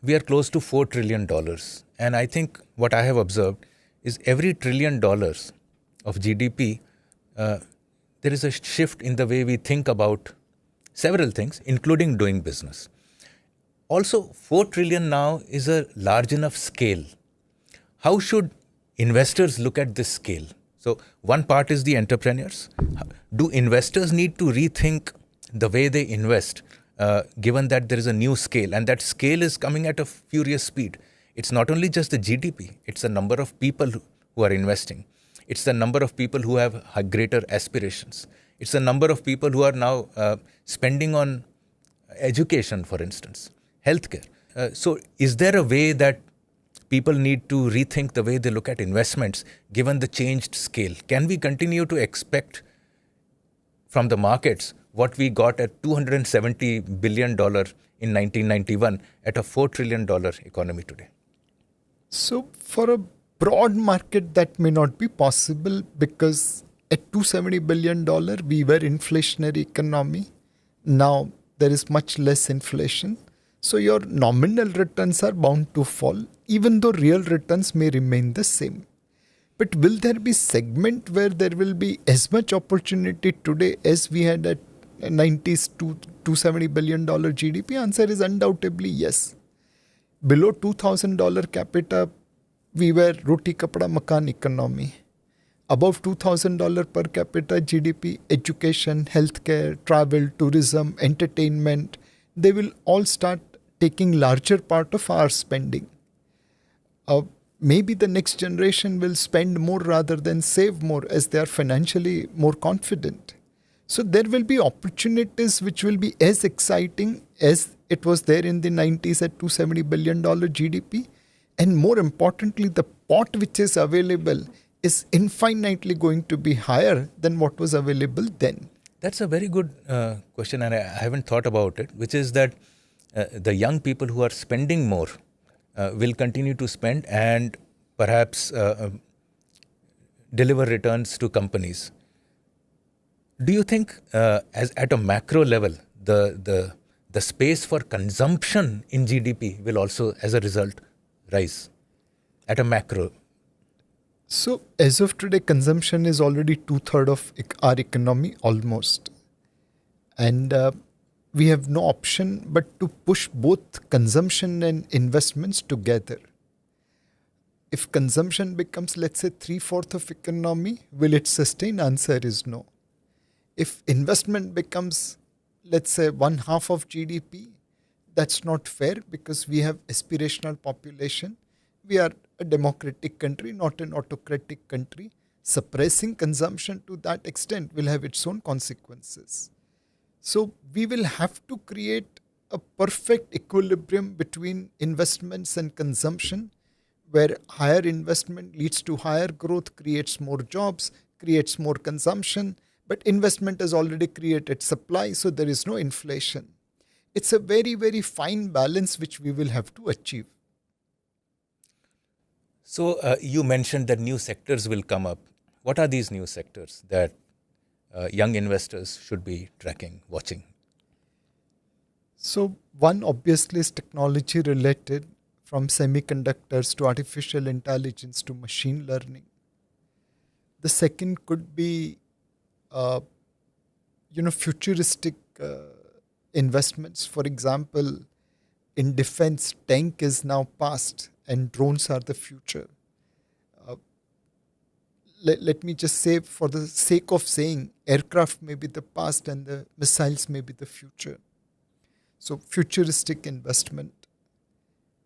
we are close to $4 trillion. And I think what I have observed is every $1 trillion of GDP, there is a shift in the way we think about several things, including doing business. Also, 4 trillion now is a large enough scale. How should investors look at this scale? So one part is the entrepreneurs. Do investors need to rethink the way they invest, given that there is a new scale, and that scale is coming at a furious speed? It's not only just the GDP, it's the number of people who are investing. It's the number of people who have greater aspirations. It's the number of people who are now spending on education, for instance, healthcare. So is there a way that people need to rethink the way they look at investments given the changed scale? Can we continue to expect from the markets what we got at $270 billion in 1991 at a $4 trillion economy today? So for a broad market, that may not be possible, because at $270 billion, we were inflationary economy. Now there is much less inflation. So your nominal returns are bound to fall, even though real returns may remain the same. But will there be segment where there will be as much opportunity today as we had at 90s to $270 billion GDP? Answer is undoubtedly yes. Below $2,000 capita, we were roti kapda makan economy. Above $2,000 per capita GDP, education, healthcare, travel, tourism, entertainment, they will all start taking larger part of our spending. Maybe the next generation will spend more rather than save more as they are financially more confident. So there will be opportunities which will be as exciting as it was there in the 90s at $270 billion GDP. And more importantly, the pot which is available is infinitely going to be higher than what was available then. That's a very good question, and I haven't thought about it, which is that the young people who are spending more will continue to spend and perhaps deliver returns to companies. Do you think as at a macro level, the space for consumption in GDP will also, as a result, rise at a macro? So as of today, consumption is already 2/3 of our economy almost. And we have no option but to push both consumption and investments together. If consumption becomes, let's say, 3/4 of economy, will it sustain? Answer is no. If investment becomes, let's say, 1/2 of GDP, that's not fair, because we have aspirational population. We are a democratic country, not an autocratic country. Suppressing consumption to that extent will have its own consequences. So we will have to create a perfect equilibrium between investments and consumption, where higher investment leads to higher growth, creates more jobs, creates more consumption, but investment has already created supply, so there is no inflation. It's a very, very fine balance which we will have to achieve. So you mentioned that new sectors will come up. What are these new sectors that young investors should be tracking, watching? So one obviously is technology related, from semiconductors to artificial intelligence to machine learning. The second could be, futuristic investments. For example, in defense, tank is now past and drones are the future. Let me just say, for the sake of saying, aircraft may be the past and the missiles may be the future. So futuristic investment.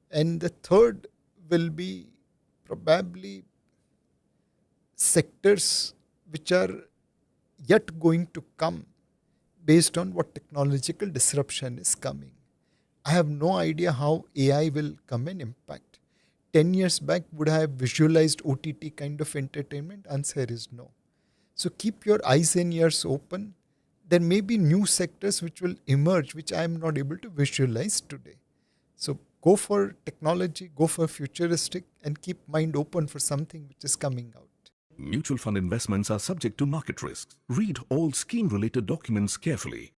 And the third will be probably sectors which are yet going to come based on what technological disruption is coming. I have no idea how AI will come and impact. 10 years back, would I have visualized OTT kind of entertainment? Answer is no. So keep your eyes and ears open. There may be new sectors which will emerge, which I am not able to visualize today. So go for technology, go for futuristic, and keep mind open for something which is coming out. Mutual fund investments are subject to market risks. Read all scheme-related documents carefully.